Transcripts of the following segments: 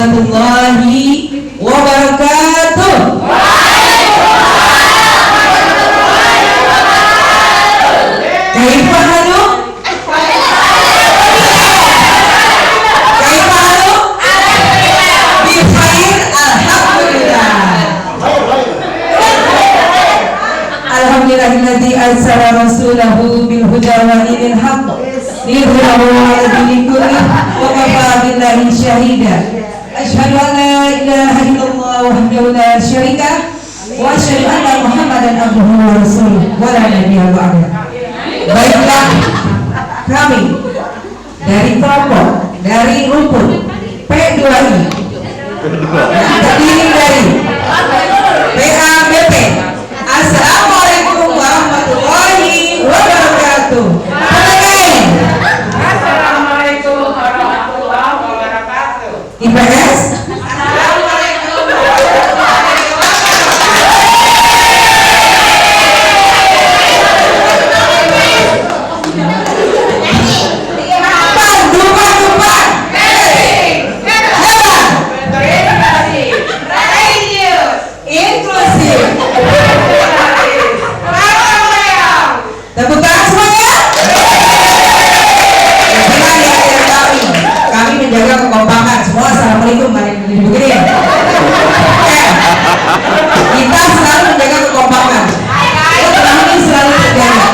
warahmatullahi wabarakatuh. Kaifa halu? Kaifa halu? Bi khair, alhamdulillah. Alhamdulillahilladzi arsala rasulahu bil huda wa dinil haqq liyudhhirahu 'ala dini kullih wa kafaa billahi shahida. Asyhadu an la ilaha illallah wahdahu la syarika wa asyhadu anna Muhammadan abduhu wa rasuluh wa la nabiyya ba'da. Baiklah, kami dari kelompok dari rumpun P2I terdiri dari PABP. Assalamualaikum warahmatullahi wabarakatuh. Assalamualaikum warahmatullahi wabarakatuh. IPS. Assalamualaikum inklusif. Tepuk tangan semuanya. Kami menjaga kekompakan semua. Assalamualaikum warahmatullahi wabarakatuh. Kita selalu menjaga kekompakan. Kami selalu terjaga.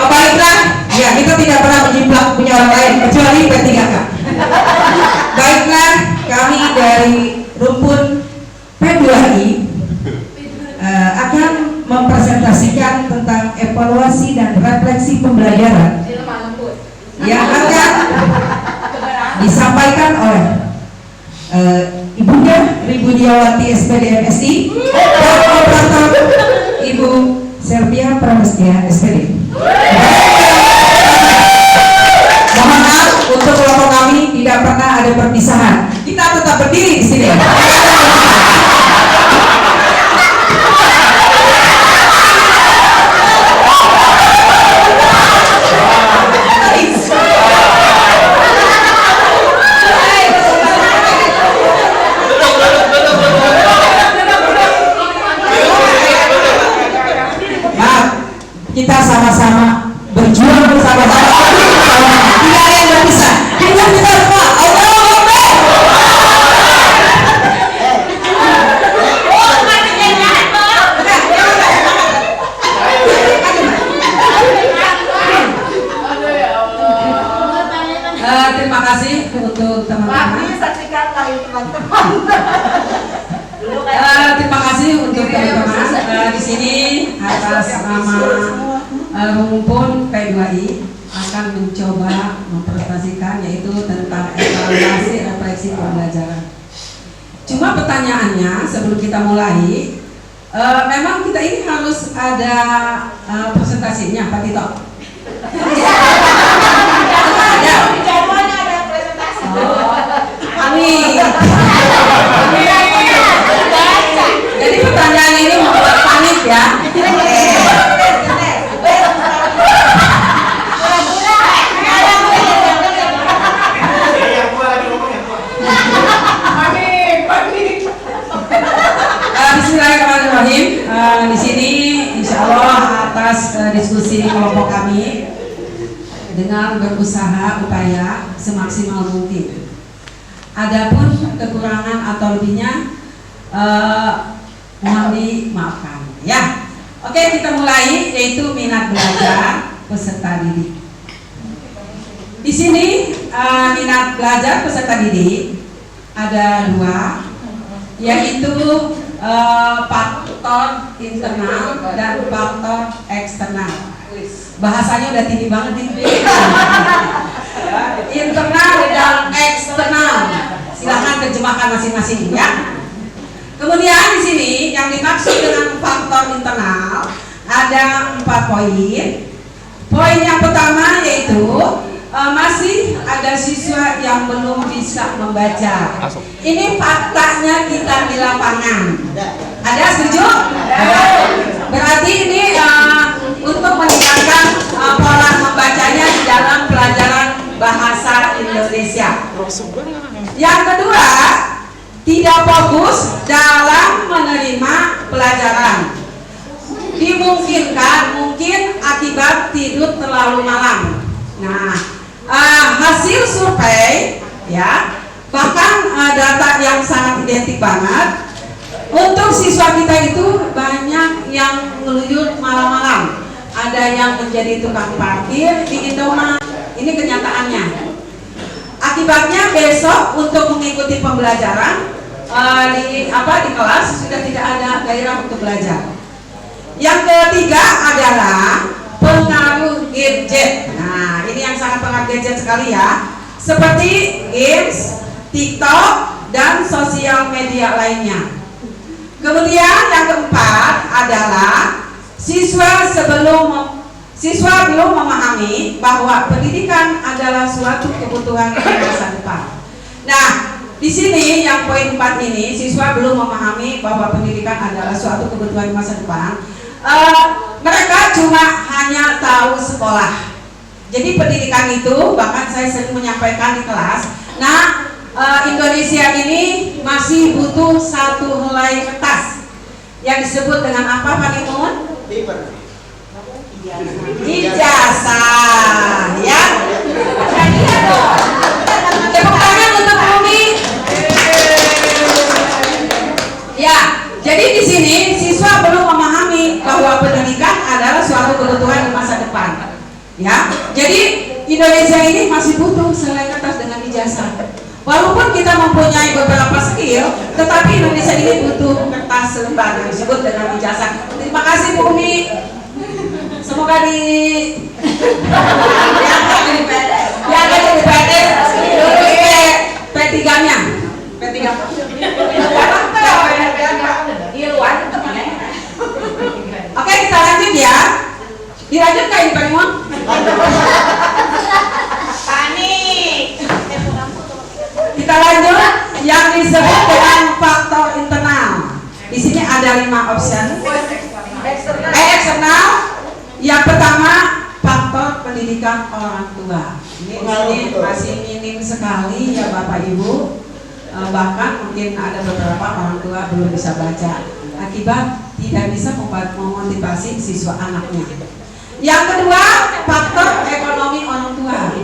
Baiklah, ya kita tidak pernah menjiplak punya orang lain kecuali P3K. Baiklah, kami dari rumpun P2I akan mempresentasikan tentang evaluasi dan refleksi pembelajaran yang akan disampaikan oleh Ibunda Ribudiawati SPD MSI dan operator Ibu Servia Pramestia SPD. Mohon maaf untuk kelompok kami tidak pernah ada perpisahan. Kita tetap berdiri di sini. Kita sama-sama berjuang bersama-sama. Tidak ada yang berpisah. Kita semua. Allahu Akbar. Terima kasih untuk teman-teman. Terima kasih untuk teman-teman di sini atas nama rumpun P2I akan mencoba mempresentasikan yaitu tentang evaluasi refleksi pembelajaran. Cuma pertanyaannya sebelum kita mulai, memang kita ini harus ada presentasinya, Pak Tito. Ada. Amin. Jadi pertanyaan ini membuat panik ya. Bismillahirrahmanirrahim. Di sini insya Allah atas diskusi kelompok kami dengan berusaha upaya semaksimal mungkin. Adapun kekurangan atau lebihnya mohon dimaafkan ya. Oke, kita mulai yaitu minat belajar peserta didik. Di sini minat belajar peserta didik ada dua, yaitu faktor internal dan faktor eksternal. Bahasanya udah tinggi banget nih. Internal dan eksternal. Silahkan terjemahkan masing-masing ya. Kemudian di sini yang dimaksud dengan faktor internal ada 4 poin. Poin yang pertama yaitu masih ada siswa yang belum bisa membaca. Ini faktanya kita di lapangan. Ada setuju? Berarti ini untuk meningkatkan pola membacanya di dalam pelajaran bahasa Indonesia. Yang kedua, tidak fokus dalam menerima pelajaran. Dimungkinkan mungkin akibat tidur terlalu malam. Nah, hasil survei ya, bahkan data yang sangat identik banget untuk siswa kita itu banyak yang ngeluyur malam-malam. Ada yang menjadi tukang parkir di Indomaret. Ini kenyataannya. Akibatnya besok untuk mengikuti pembelajaran di kelas sudah tidak ada gairah untuk belajar. Yang ketiga adalah pengaruh gadget. Nah, ini yang sangat pengaruh gadget sekali ya. Seperti games, TikTok, dan sosial media lainnya. Kemudian yang keempat adalah siswa belum memahami bahwa pendidikan adalah suatu kebutuhan di masa depan. Nah, di sini yang poin 4 ini, siswa belum memahami bahwa pendidikan adalah suatu kebutuhan di masa depan. Mereka cuma hanya tahu sekolah. Jadi pendidikan itu, bahkan saya sering menyampaikan di kelas. Nah, Indonesia ini masih butuh satu helai kertas yang disebut dengan apa, Pak Imun? Ijazah, ya. Tepuk tangan untuk Umi. Ya, jadi di sini siswa belum memahami bahwa pendidikan adalah suatu kebutuhan di masa depan. Ya, jadi Indonesia ini masih butuh helai kertas dengan ijazah. Walaupun kita mempunyai beberapa skill, tetapi Indonesia ini butuh kertas selembar yang disebut dengan ijazah. Terima kasih Bu Umi. Semoga diangkat jadi PNS. Diangkat jadi PNS. Lulus P3-nya. P3. Oke, kita lanjut ya. Dilanjut nggak ini Pak Imon? Kita lanjut yang disebut dengan faktor internal. Di sini ada 5 option. Eksternal. Yang pertama, faktor pendidikan orang tua. Ini di sini masih minim sekali ya Bapak Ibu. Bahkan mungkin ada beberapa orang tua belum bisa baca akibat tidak bisa memotivasi siswa anaknya. Yang kedua, faktor ekonomi orang tua.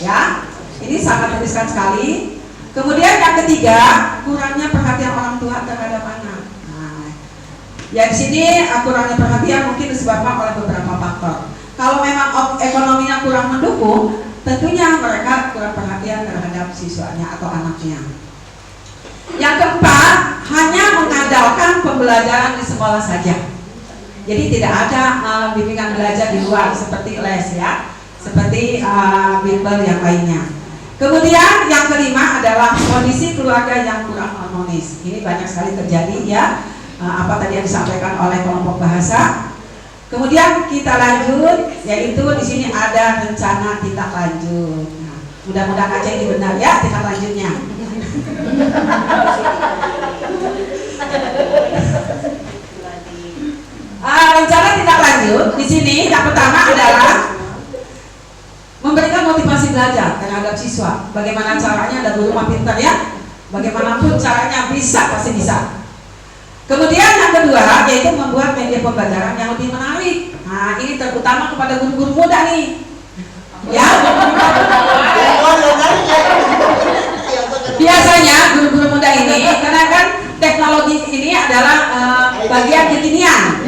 Ya, ini sangat riskan sekali. Kemudian yang ketiga, kurangnya perhatian orang tua terhadap anak. Nah, ya di sini kurangnya perhatian mungkin disebabkan oleh beberapa faktor. Kalau memang ekonominya kurang mendukung, tentunya mereka kurang perhatian terhadap siswanya atau anaknya. Yang keempat, hanya mengandalkan pembelajaran di sekolah saja. Jadi tidak ada bimbingan belajar di luar seperti les ya, seperti bimbel yang lainnya. Kemudian yang kelima adalah kondisi keluarga yang kurang harmonis. Ini banyak sekali terjadi ya, apa tadi yang disampaikan oleh kelompok bahasa. Kemudian kita lanjut, yaitu di sini ada rencana tindak lanjut. Nah, mudah-mudahan aja ini benar ya tindak lanjutnya. Rencana tindak lanjut di sini yang pertama adalah memberikan motivasi belajar terhadap siswa. Bagaimana caranya, ada guru mah pintar ya. Bagaimanapun caranya bisa, pasti bisa. Kemudian yang kedua yaitu membuat media pembelajaran yang lebih menarik. Nah, ini terutama kepada guru-guru muda nih. Ya. Biasanya guru-guru muda ini, karena kan teknologi ini adalah bagian kekinian.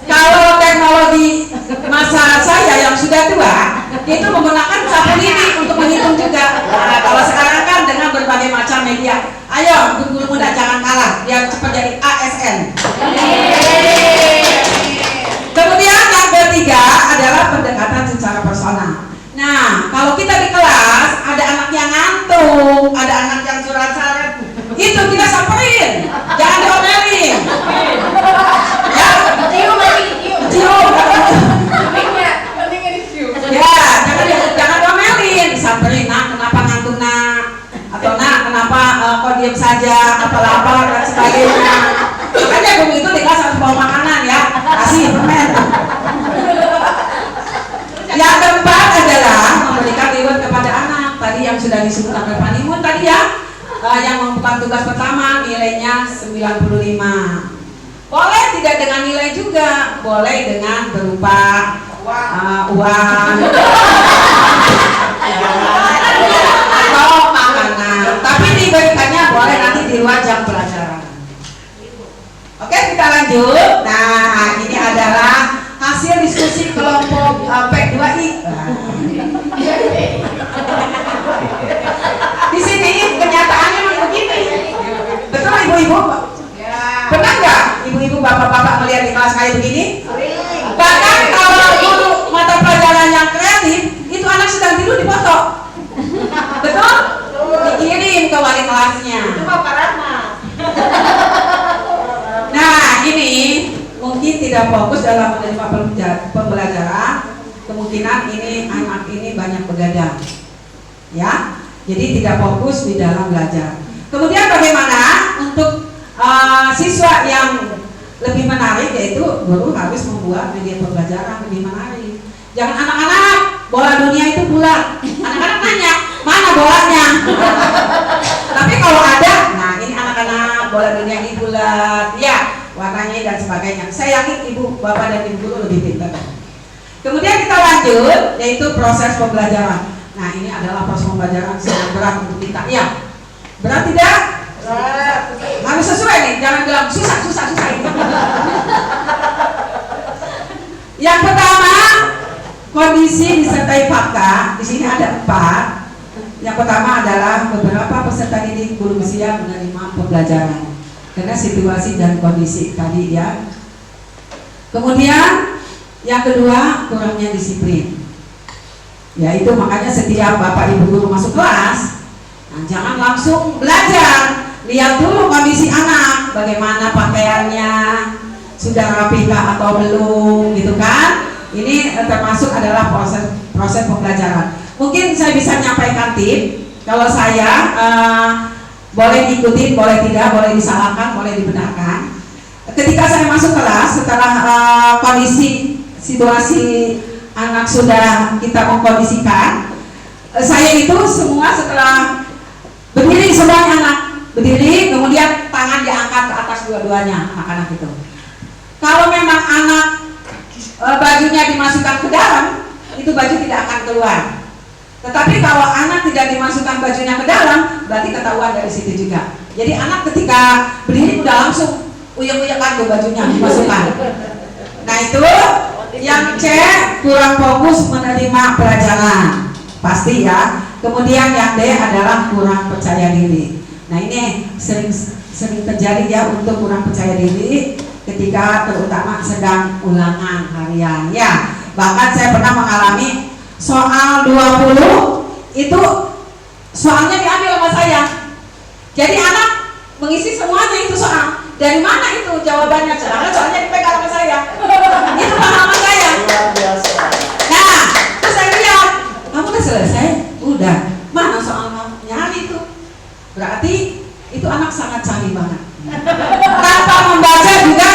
Kalau teknologi masa saya yang sudah tua itu menggunakan sapu lidi untuk menghitung juga. Nah, kalau sekarang kan dengan berbagai macam media. Ayo guru-guru muda jangan kalah, biar cepat jadi ASN. Kemudian yang ketiga adalah pendekatan secara personal. Nah, kalau kita di kelas ada anak yang ngantuk, ada anak yang curhat-curhat, itu kita samperin, jangan diomelin. Ya, cium. Ya, jangan diomelin, samperin. Nah, kenapa ngantuk nak? Atau nak, kenapa kok diam saja? Apa-apa dan sebagainya. Makanya guru itu di kelas harus bawa makanan ya, kasih permen. Yang keempat adalah memberikan reward kepada anak. Tadi yang sudah disebut oleh Pak Nimun tadi ya, yang melakukan tugas pertama nilainya 95. Boleh tidak dengan nilai juga, boleh dengan berupa uang atau makanan, tapi diberikannya boleh nanti di luar jam pelajaran. Oke, kita lanjut. Nah, ini adalah hasil diskusi kelompok P2I. Di sini kenyataannya memang begini. Betul ibu-ibu? Pernah nggak ibu-ibu bapak-bapak melihat di kelas kayak begini? Bahkan kalau guru mata pelajaran yang kreatif, itu anak sedang tidur dipoto. Betul? Dikirim ke wali kelasnya. Itu Bapak Rama. Nah, ini mungkin tidak fokus dalam menerima pembelajaran. Kemungkinan ini anak ini banyak begadang. Ya, jadi tidak fokus di dalam belajar. Kemudian bagaimana untuk siswa yang lebih menarik, yaitu guru harus membuat media pembelajaran lebih menarik. Jangan anak-anak bola dunia itu bulat. Anak-anak nanya mana bolanya. Tapi kalau ada, nah ini anak-anak bola dunia ini bulat, ya warnanya dan sebagainya. Saya yakin ibu, bapak dan ibu guru lebih pintar. Kemudian kita lanjut, yaitu proses pembelajaran. Nah ini adalah proses pembelajaran sangat berat untuk kita. Ya, berat tidak? Harus sesuai nih, jangan bilang susah. Yang pertama, kondisi disertai fakta. Di sini ada 4. Yang pertama adalah beberapa peserta didik belum siap menerima pembelajaran karena situasi dan kondisi tadi ya. Kemudian yang kedua, kurangnya disiplin. Yaitu makanya setiap bapak ibu guru masuk kelas, nah, jangan langsung belajar. Lihat dulu kondisi anak, bagaimana pakaiannya, sudah rapihkah atau belum, gitu kan? Ini termasuk adalah proses pembelajaran. Mungkin saya bisa menyampaikan tip. Kalau saya boleh diikuti, boleh tidak, boleh disalahkan, boleh dibenarkan. Ketika saya masuk kelas, setelah kondisi situasi anak sudah kita mengkondisikan, saya itu semua setelah berdiri, semuanya anak berdiri, kemudian tangan diangkat ke atas dua-duanya anak-anak itu. Kalau memang anak bajunya dimasukkan ke dalam, itu baju tidak akan keluar. Tetapi kalau anak tidak dimasukkan bajunya ke dalam, berarti ketahuan dari situ juga. Jadi anak ketika berdiri udah langsung uyek-uyekan tuh bajunya dimasukkan. Nah itu yang C, kurang fokus menerima pelajaran, pasti ya. Kemudian yang D adalah kurang percaya diri. Nah ini sering terjadi ya untuk kurang percaya diri ketika terutama sedang ulangan harian ya. Bahkan saya pernah mengalami soal 20 itu soalnya diambil sama saya. Jadi anak mengisi semuanya itu soal. Dari mana itu jawabannya? Sedangkan soalnya dipegang sama saya. Itu pengalaman saya. Nah, terus saya lihat, kamu udah selesai? Udah. Mana soal kamu? Nyari itu. Berarti itu anak sangat canggih banget. Tanpa membaca juga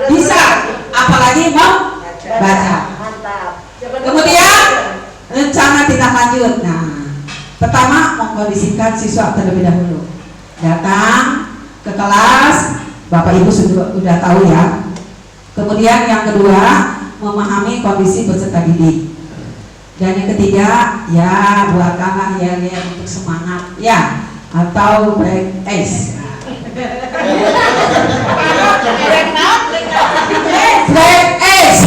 bisa, apalagi membaca. Kemudian rencana tindak lanjut. Nah, pertama mengkondisikan siswa terlebih dahulu. Datang ke kelas, bapak ibu sudah tahu ya. Kemudian yang kedua, memahami kondisi peserta didik. Dan yang ketiga, ya buatkanlah yel-yel untuk semangat ya, atau break ice. Break ice.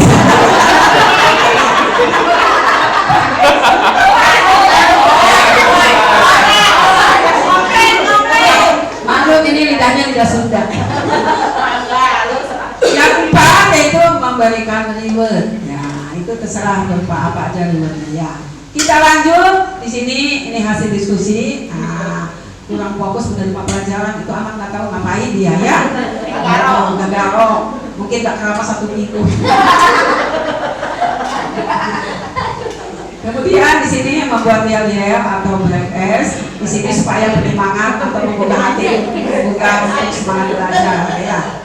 Maklum ini lidahnya tidak Sunda. Yang keempat yaitu memberikan reward. Ya, itu terserah berupa apa aja rewardnya ya. Kita lanjut di sini, ini hasil diskusi. Nah, kurang fokus menerima pelajaran itu anak nggak tahu ngapain dia ya. Nggak mungkin nggak keramas 1 minggu. Kemudian di sini membuat yel-yel atau break ice di sini supaya penyemangat atau membuka hati, membuka untuk semangat belajar ya.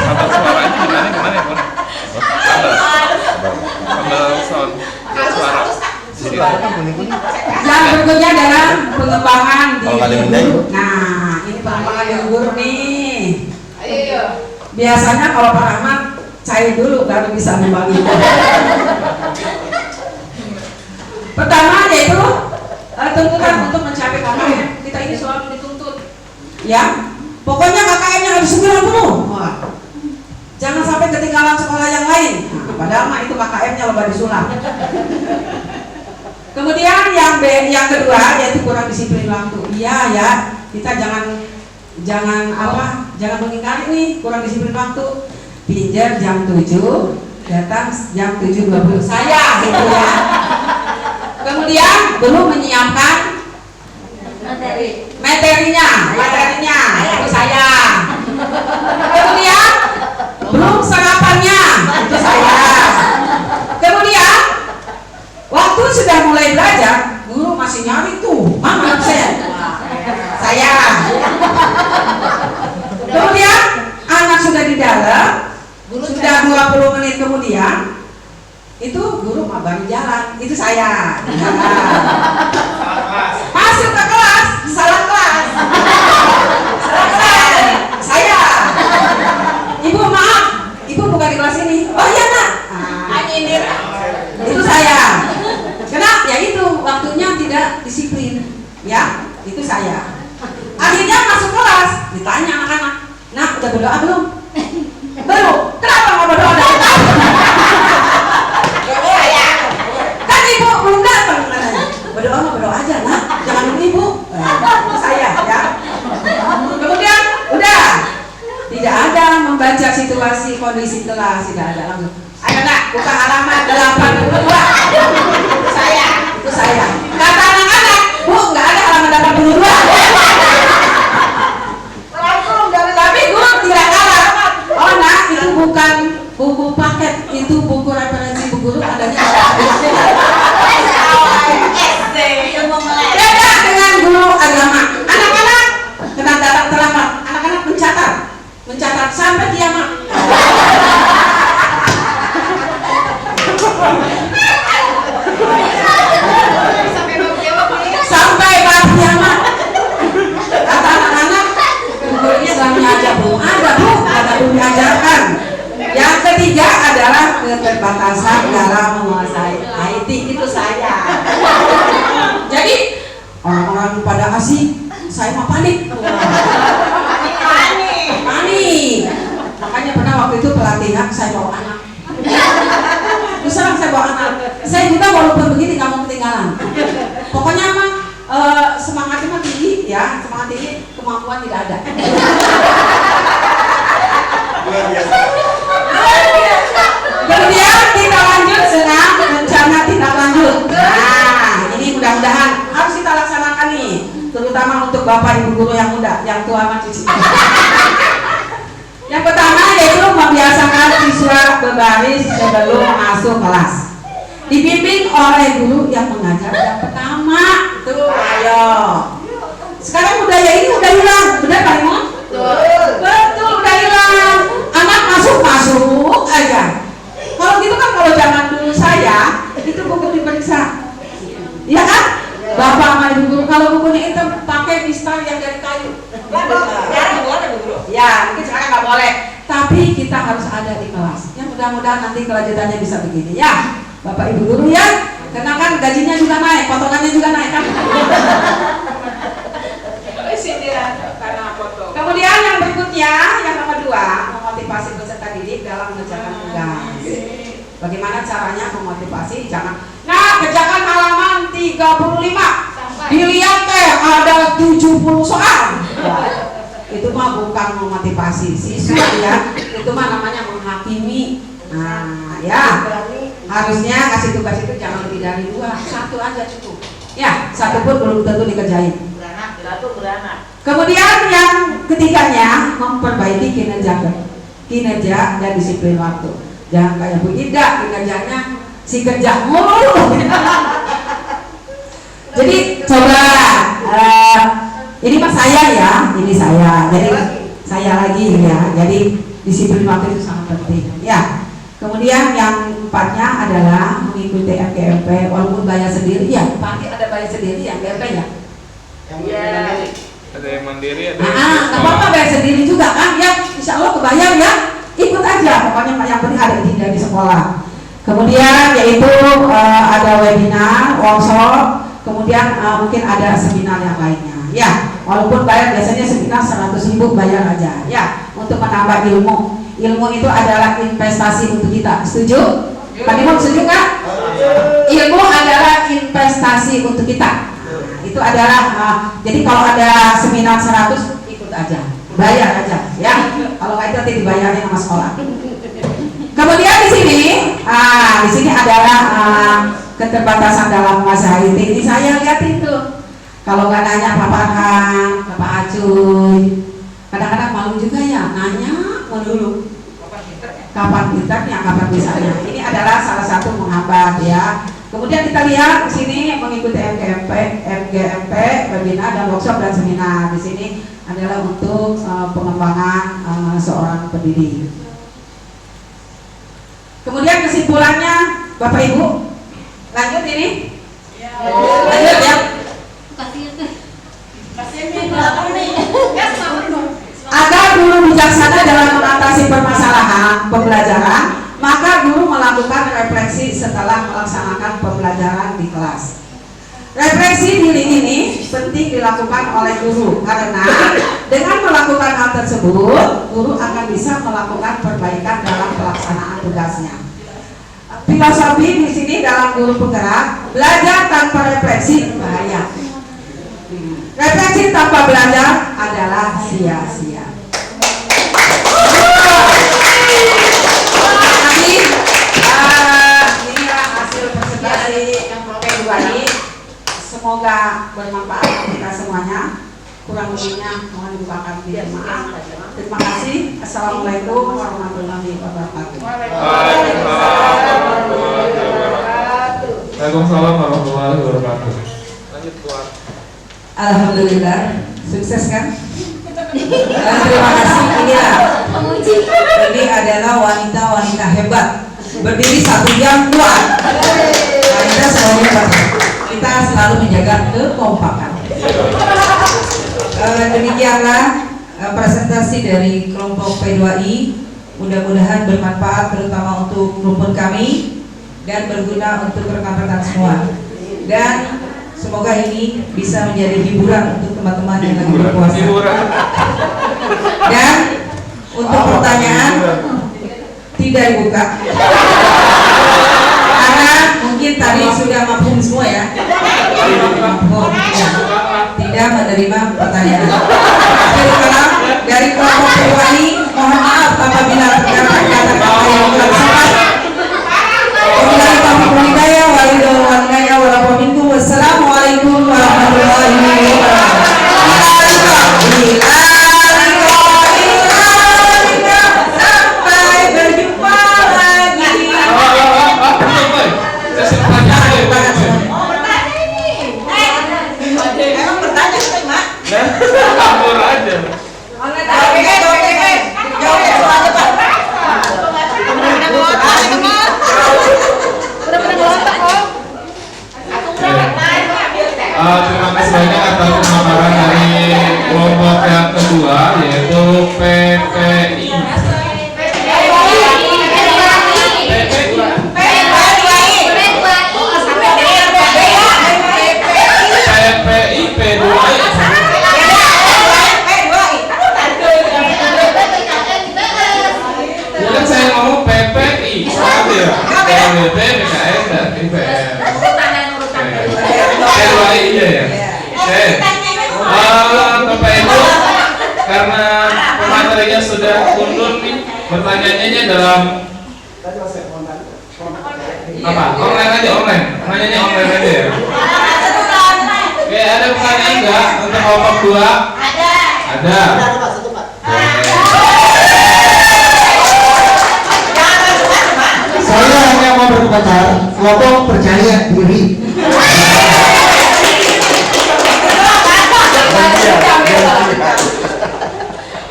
Sambal suaranya gimana ya, Bun? Sambal sound suara. Jadi Yang berikutnya adalah pengembangan di Kalau nggak ada yang guru. Nah, ini pengembangan di guru nih. Ayo. Biasanya kalau Pak Rahmat cair dulu baru bisa membagi. Pertama yaitu tuntutan untuk mencapai KKM. Kita ini selalu dituntut, ya. Pokoknya KKM-nya harus 90. Wah. Jangan sampai ketinggalan sekolah yang lain. Nah, padahal mah itu KKM-nya lomba disulap. Kemudian yang kedua yaitu kurang disiplin waktu. Iya ya, kita jangan mengingkari nih kurang disiplin waktu. Pinjam jam 7, datang jam 7.20. Saya gitu ya. Kemudian belum menyiapkan materinya itu saya. Kemudian belum sarapannya itu saya. Kemudian waktu sudah mulai belajar, guru masih nyari tuh mana absen. Saya. Kemudian anak sudah di dalam, sudah 20 menit kemudian itu guru baru jalan, itu saya. Masuk ke kelas, salah kelas. Saya. Ibu maaf, ibu bukan di kelas ini. Oh iya nak. Itu saya. Kenapa? Ya itu waktunya tidak disiplin. Ya, itu saya. Akhirnya masuk kelas, ditanya anak-anak, nah udah berdoa belum? Belum. Kenapa nggak berdoa dari tadi? Kan ibu belum datang katanya. Berdoa aja nak, jangan nunggu ibu. Itu saya ya. Kemudian udah tidak ada membaca situasi kondisi kelas, tidak ada langsung. Ayo nak, buka halaman 82. Itu saya. Kata anak-anak, bu nggak ada halaman 82. Tapi guru tidak kalah. Oh nak, itu bukan buku paket, itu buku referensi buku guru adanya. Beda dengan guru agama. Anak-anak kena datang terlambat. Anak-anak mencatat sampai kiamat. Sampai bab kiamat. Kata anak-anak, guru Islamnya aja belum ada bu, kata belum diajarkan. Yang ketiga adalah keterbatasan dalam menguasai IT, itu saya. Jadi orang-orang pada asik, saya mah panik. Panik. Makanya pernah waktu itu pelatihan saya bawa anak. Terus saya bawa anak. Saya juga walaupun begini nggak mau ketinggalan. Pokoknya mah semangatnya mah tinggi ya, semangat tinggi, kemampuan tidak ada. Kemudian kita lanjut dengan rencana tindak lanjut. Nah, ini mudah-mudahan harus kita laksanakan nih, terutama untuk bapak ibu guru yang muda, yang tua mah cuci. Yang pertama yaitu membiasakan siswa berbaris sebelum masuk kelas. Dibimbing oleh guru yang mengajar yang pertama. Tuh, ayo. Sekarang budaya ini udah hilang, benar Pak Imon? Betul, udah hilang. Anak masuk aja. Kalau gitu kan kalau zaman dulu saya itu buku diperiksa, iya kan? Bapak sama ibu guru kalau bukunya itu pakai pistol yang dari kayu. Sekarang boleh guru? Ya, mungkin sekarang nggak boleh. Tapi kita harus ada di kelas. Ya mudah-mudahan nanti kelanjutannya bisa begini ya, Bapak Ibu guru ya. Karena kan gajinya juga naik, potongannya juga naik kan. Kemudian yang berikutnya, yang nomor 2, memotivasi peserta didik dalam mengerjakan tugas. Bagaimana caranya memotivasi? Nah, kerjakan halaman 35. Dilihat ada 70 soal. Itu mah bukan memotivasi siswa ya. Itu mah namanya menghakimi. Nah, ya. Harusnya kasih tugas itu jangan lebih dari 2, 1 aja cukup. Ya, 1 pun belum tentu dikerjain. Beranak. Kemudian yang ketiganya memperbaiki kinerja dan disiplin waktu. Jangan kayak Bu Ida, kinerjanya si kerja mulu. Jadi coba ini mah saya ya, ini saya. Jadi saya lagi ya. Jadi disiplin waktu itu sangat penting. Ya. Kemudian Kemudian yang empatnya adalah mengikuti MGMP walaupun bayar sendiri. Ya, Pak ada bayar sendiri ya MGMP ya. Ada yang mandiri, ada yang Nggak apa-apa bayar sendiri juga kan ya. Insya Allah kebayar ya. Ikut aja. Pokoknya yang penting ada ijazah di sekolah. Kemudian yaitu ada webinar, workshop. Kemudian mungkin ada seminar yang lainnya. Ya, walaupun bayar biasanya seminar 100.000 bayar aja. Ya, untuk menambah ilmu. Ilmu itu adalah investasi untuk kita. Setuju? Pak Dimon setuju kan? Ilmu adalah investasi untuk kita. Itu adalah jadi kalau ada seminar 100 ikut aja, bayar aja, ya. Kalau nggak itu nanti dibayarin sama sekolah. Kemudian di sini adalah keterbatasan dalam bahasa IT. Ini saya lihatin tuh. Kalau nggak nanya Pak Farhan, Pak Acuy, kadang-kadang malu juga ya nanya melulu. Kapan pintarnya, kapan bisanya. Ini adalah salah satu menghambat ya. Kemudian kita lihat di sini mengikuti MGMP, webinar dan workshop dan seminar. Di sini adalah untuk pengembangan seorang pendidik. Kemudian kesimpulannya, Bapak Ibu, lanjut ini? Lanjut ya. Agar guru bijaksana dalam mengatasi permasalahan pembelajaran, maka guru melakukan refleksi setelah melaksanakan pembelajaran di kelas. Refleksi diri ini penting dilakukan oleh guru karena dengan melakukan hal tersebut, guru akan bisa melakukan perbaikan dalam pelaksanaan tugasnya. Filosofi di sini dalam guru penggerak, belajar tanpa refleksi bahaya. Refleksi tanpa belajar adalah sia-sia. Nanti inilah hasil presentasi yang P2 ini. Semoga bermanfaat untuk kita semuanya. Kurang lebihnya mohon dibukakan diri maaf. Terima kasih. Assalamualaikum warahmatullahi wabarakatuh. Waalaikumsalam warahmatullahi wabarakatuh. Lanjut keluar. Alhamdulillah, sukses kan? Terima kasih. Ini adalah wanita-wanita hebat, berdiri 1 jam kuat. Wanita selalu hebat. Kita selalu menjaga kekompakan. Demikianlah presentasi dari kelompok P2I. Mudah-mudahan bermanfaat terutama untuk rumpun kami dan berguna untuk rekan-rekan semua. Dan semoga ini bisa menjadi hiburan untuk teman-teman yang lagi berpuasa. Dan untuk pertanyaan tidak dibuka karena mungkin tadi sudah mafhum semua ya. Mafhum, ya. Tidak menerima pertanyaan. Akhir kalam dari kelompok P2I, mohon maaf apabila terdapat kata-kata yang kurang tepat. Wassalamualaikum warahmatullahi wabarakatuh. Sampai berjumpa lagi. Emang bertanya sih, Mak? Kabur aja. Terima kasih banyak atas pemaparan dari kelompok yang kedua yaitu PPI. PPI P2I. Bukan saya ngomong PPI, salah ya. PWB, PKS dan IPM. P2I iya ya. Oke. Bapak Ibu, karena pematerinya sudah undur nih, pertanyaannya dalam apa? Online aja, online. Nanyanya online aja ya. Oke, ada pertanyaan enggak untuk kelompok 2? Ada. Saya hanya mau berkomentar, kelompok percaya diri.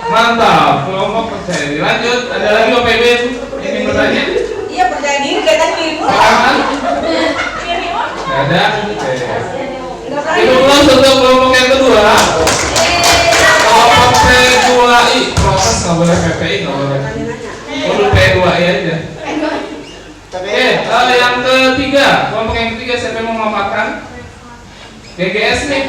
Mantap, kelompok percaya diri. Lanjut, ada lagi OPB yang ingin bertanya? Iya ada. Itu plus untuk kelompok yang kedua. Kelompok P2I proses nggak boleh PPI nggak boleh. Perlu P2I aja. Oke, yang ketiga, kelompok yang ketiga siapa yang mau memaparkan? GGS nih.